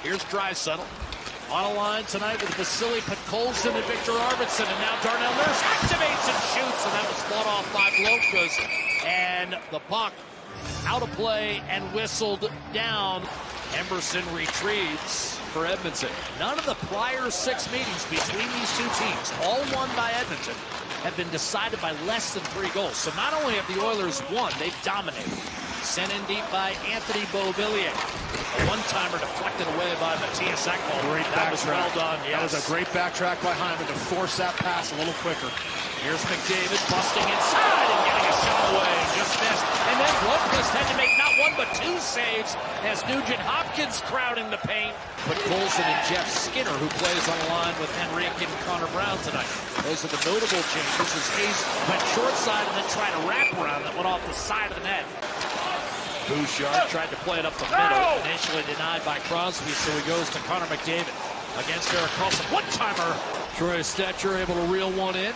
Here's Draisaitl on a line tonight with Vasily Podkolzin and Victor Arvidsson, and now Darnell Nurse activates and shoots, and that was fought off by Blomqvist, and the puck out of play and whistled down. Emberson retreats for Edmonton. None of the prior 6 meetings between these two teams, all won by Edmonton, have been decided by less than 3 goals. So not only have the Oilers won, they've dominated. Sent in deep by Anthony Beauvillier. A one-timer deflected away by Matthias Ekholm. Great that was backtrack. well done. Yes. That was a great backtrack by Hyman to force that pass a little quicker. Here's McDavid busting inside and getting a shot away. Just missed. And then Blomqvist had to make not 1 but 2 saves as Nugent Hopkins crowding the paint. But Colson and Jeff Skinner, who plays on the line with Henrique and Connor Brown tonight. Those are the notable changes as Hayes went short side and then tried a wraparound that went off the side of the net. Bouchard tried to play it up the middle, initially denied by Crosby, so he goes to Connor McDavid against Erik Karlsson. One-timer. Troy Stecher able to reel one in.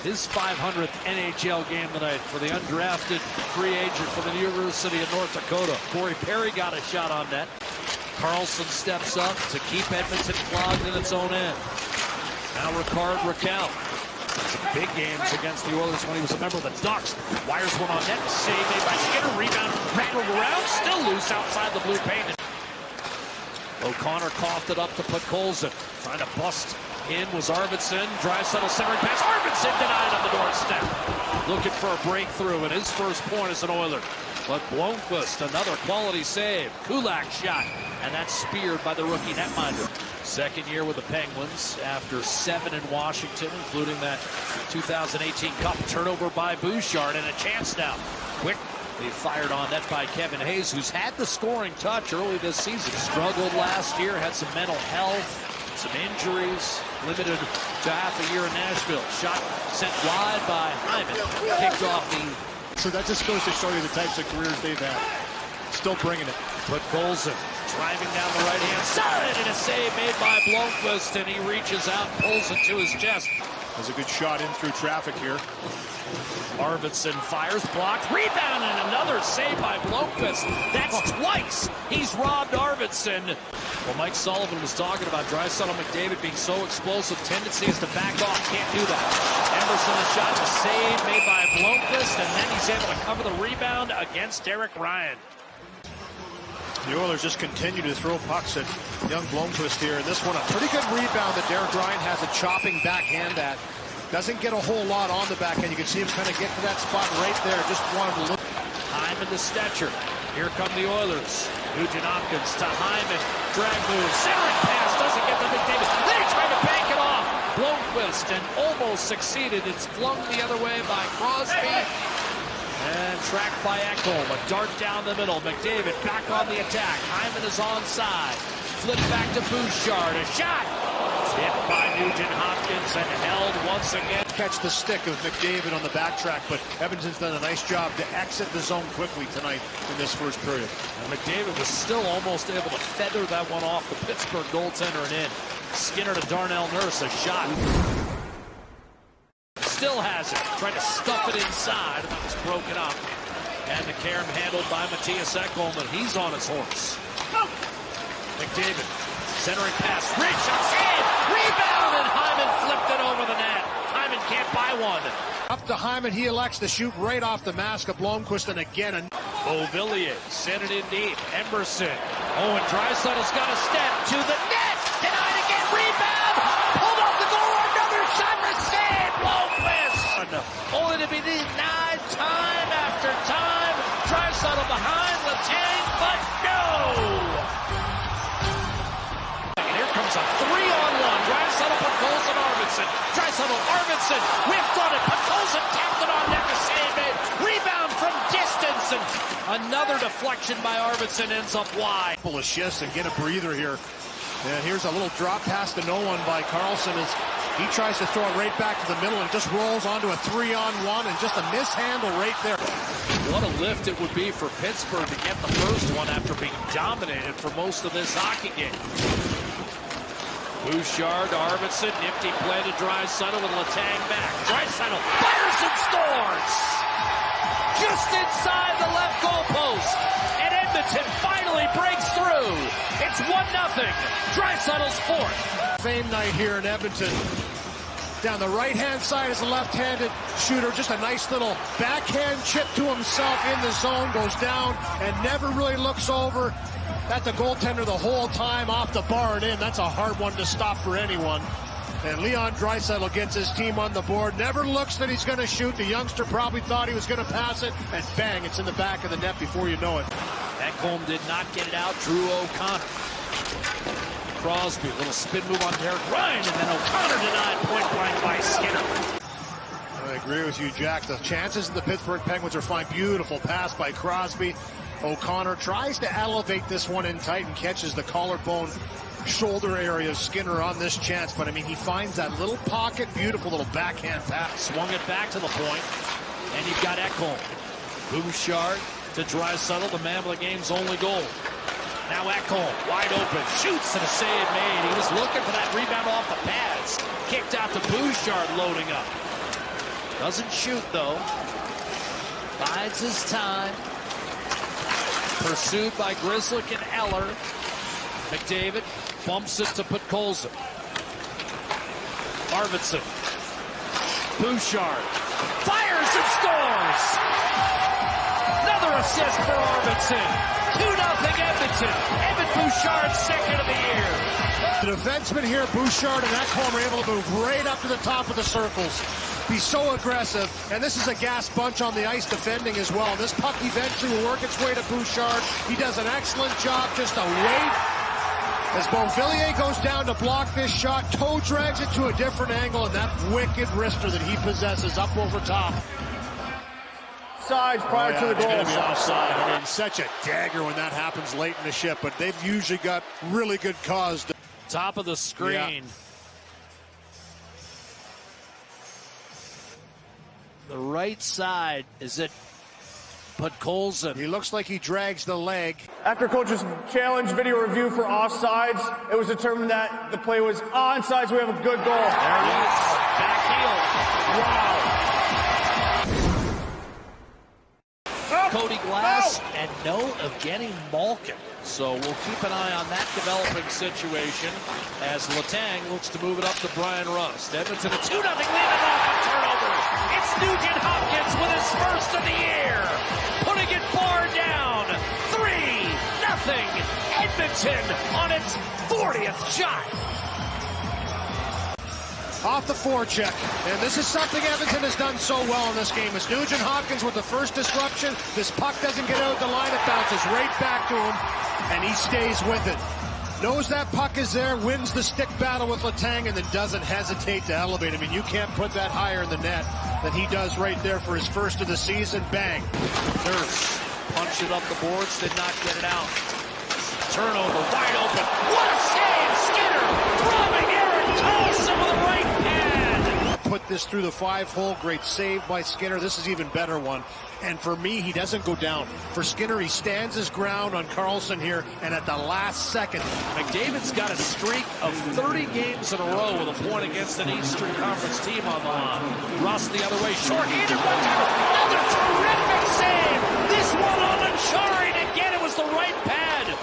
His 500th NHL game tonight for the undrafted free agent for the University of North Dakota. Corey Perry got a shot on net. Karlsson steps up to keep Edmonton clogged in its own end. Now Rickard Rakell. Some big games against the Oilers when he was a member of the Ducks. Wires one on net. Save made by Skinner. Rebound rattled around. Still loose outside the blue paint. O'Connor coughed it up to Podkolzin. Trying to bust in was Arvidsson. Draisaitl centering pass. Arvidsson denied on the doorstep. Looking for a breakthrough in his first point as an Oiler. But Blomqvist, another quality save. Kulak shot. And that's speared by the rookie netminder. Second year with the Penguins after 7 in Washington, including that 2018 Cup turnover by Bouchard, and a chance now. Quickly fired on net by Kevin Hayes, who's had the scoring touch early this season. Struggled last year, had some mental health, some injuries, limited to half a year in Nashville. Shot sent wide by Hyman, kicked off the... So that just goes to show you the types of careers they've had. Still bringing it. But Colson driving down the right-hand side, and a save made by Blomqvist, and he reaches out, pulls it to his chest. There's a good shot in through traffic here. Arvidsson fires, blocked, rebound, and another save by Blomqvist. That's twice he's robbed Arvidsson. Well, Mike Sullivan was talking about Draisaitl McDavid being so explosive, tendencies to back off, can't do that. Emerson a shot, a save made by Blomqvist, and then he's able to cover the rebound against Derek Ryan. The Oilers just continue to throw pucks at young Blomqvist here. And this one, a pretty good rebound that Derek Ryan has a chopping backhand at. Doesn't get a whole lot on the backhand. You can see him kind of get to that spot right there. Just wanted to look. Hyman to Stecher. Here come the Oilers. Nugent Hopkins to Hyman. Drag move. Centering pass. Doesn't get to McDavid. Then he tried to bank it off. Blomqvist and almost succeeded. It's flung the other way by Crosby. And tracked by Ekholm. A dart down the middle. McDavid back on the attack. Hyman is onside. Flipped back to Bouchard. A shot. Hit by Nugent Hopkins and held once again. Catch the stick of McDavid on the backtrack, but Edmonton's done a nice job to exit the zone quickly tonight in this first period. And McDavid was still almost able to feather that one off the Pittsburgh goaltender and in. Skinner to Darnell Nurse. A shot. Still has it. Tried to stuff it inside, and that was broken up. And the carom handled by Matthias Ekholm, and he's on his horse. McDavid, centering pass. Rich, a save! Rebound, and Hyman flipped it over the net. Hyman can't buy one. Up to Hyman, he elects to shoot right off the mask of Blomqvist, and again. Beauvillier sent it in deep. Emberson. Oh, and Draisaitl's got a step to the net. Denied again. Rebound. Pulled off the goal. Another shot. The save. Blomqvist. Only to be denied time after time. Draisaitl behind Letang, but no. And here comes a 3-on-1. Draisaitl, Podkolzin, Arvidsson. Draisaitl, Arvidsson. Whiffed on it. Podkolzin tapped it on net to save it. Rebound from distance. And another deflection by Arvidsson ends up wide. Couple of shifts and get a breather here. And here's a little drop pass to no one by Karlsson as he tries to throw it right back to the middle and just rolls onto a 3-on-1 and just a mishandle right there. What a lift it would be for Pittsburgh to get the first one after being dominated for most of this hockey game. Bouchard, Arvidsson, nifty play to Draisaitl with Letang back. Draisaitl fires and scores! Just inside the left goal post. And Edmonton finally breaks through. It's 1-0. Draisaitl's fourth. Fame night here in Edmonton. Down the right-hand side is a left-handed shooter. Just a nice little backhand chip to himself in the zone. Goes down and never really looks over at the goaltender the whole time, off the bar and in. That's a hard one to stop for anyone. And Leon Draisaitl gets his team on the board. Never looks that he's going to shoot. The youngster probably thought he was going to pass it. And bang, it's in the back of the net before you know it. Ekholm did not get it out. Drew O'Connor. Crosby, a little spin move on Derek Ryan, and then O'Connor denied point blank by Skinner. I agree with you, Jack. The chances of the Pittsburgh Penguins are fine. Beautiful pass by Crosby. O'Connor tries to elevate this one in tight and catches the collarbone shoulder area of Skinner on this chance. But, I mean, he finds that little pocket. Beautiful little backhand pass. Swung it back to the point, and you've got Ekholm. Bouchard to Draisaitl, the man of the game's only goal. Now Ekholm, wide open, shoots and a save made. He was looking for that rebound off the pads. Kicked out to Bouchard, loading up. Doesn't shoot, though. Bides his time. Pursued by Grzelcyk and Eller. McDavid bumps it to Podkolzin. Arvidsson. Bouchard fires and scores! Another assist for Arvidsson. 2-0 Edmonton. Evan Bouchard, second of the year. The defenseman here, Bouchard and Ekholm, are able to move right up to the top of the circles. Be so aggressive, and this is a gas bunch on the ice defending as well. This puck eventually will work its way to Bouchard. He does an excellent job just to wait as Beauvillier goes down to block this shot. Toe drags it to a different angle, and that wicked wrister that he possesses up over top. Sides prior to the goal. It's gonna be offside. I mean, such a dagger when that happens late in the shift, but they've usually got really good cause. Top of the screen. Yeah. The right side, is it Podkolzin? He looks like he drags the leg. After coach's challenge video review for offsides, it was determined that the play was onside, so we have a good goal. There it is. Back heel. Wow. Cody Glass and no Evgeny Malkin. So we'll keep an eye on that developing situation as Letang looks to move it up to Brian Rust. Edmonton a 2-0 lead and off a turnover. It's Nugent Hopkins with his first of the year, putting it far down. 3-0 Edmonton on its 40th shot. Off the forecheck, and this is something Edmonton has done so well in this game. It's Nugent Hopkins with the first disruption. This puck doesn't get out the line, it bounces right back to him, and he stays with it. Knows that puck is there, wins the stick battle with Letang, and then doesn't hesitate to elevate. I mean, you can't put that higher in the net than he does right there for his first of the season. Bang. Nurse punched it up the boards, did not get it out. Turnover, wide open. What a save! Skinner robbing Aaron Carlson with a right hand. Put this through the 5-hole. Great save by Skinner. This is even better one. And for me, he doesn't go down. For Skinner, he stands his ground on Carlson here, and at the last second. McDavid's got a streak of 30 games in a row with a point against an Eastern Conference team on the line. Russ the other way, short-handed one time. Another terrific save. This one on Achari, and again it was the right pad.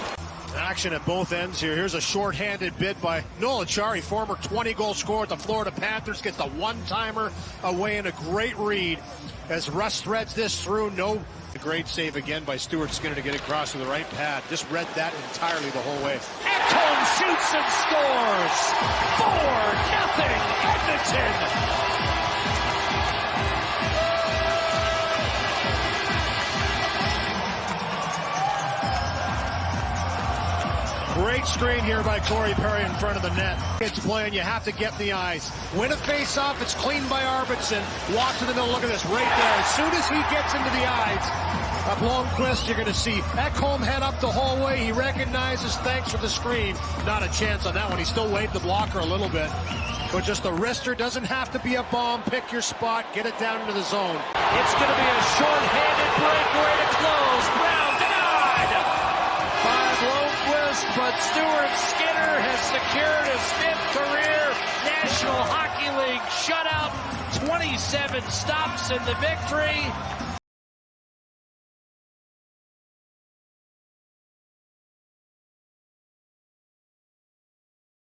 Action at both ends here. Here's a short-handed bid by Noel Achari, former 20-goal scorer at the Florida Panthers, gets the one-timer away in a great read as Russ threads this through. No, a great save again by Stuart Skinner to get across to the right pad. Just read that entirely the whole way. Ekholm shoots and scores. 4-0 Edmonton. Great screen here by Corey Perry in front of the net. It's playing, you have to get in the eyes. Win a face-off, it's cleaned by Arvidsson. Walk to the middle, look at this, right there. As soon as he gets into the eyes of Blomqvist, you're going to see Ekholm head up the hallway. He recognizes, thanks for the screen. Not a chance on that one. He still waved the blocker a little bit. But just the wrister, doesn't have to be a bomb. Pick your spot, get it down into the zone. It's going to be a short-handed breakaway to close. Brown denied by Blomqvist, but Stuart Skinner has secured his 5th career National Hockey League shutout. 27 stops in the victory.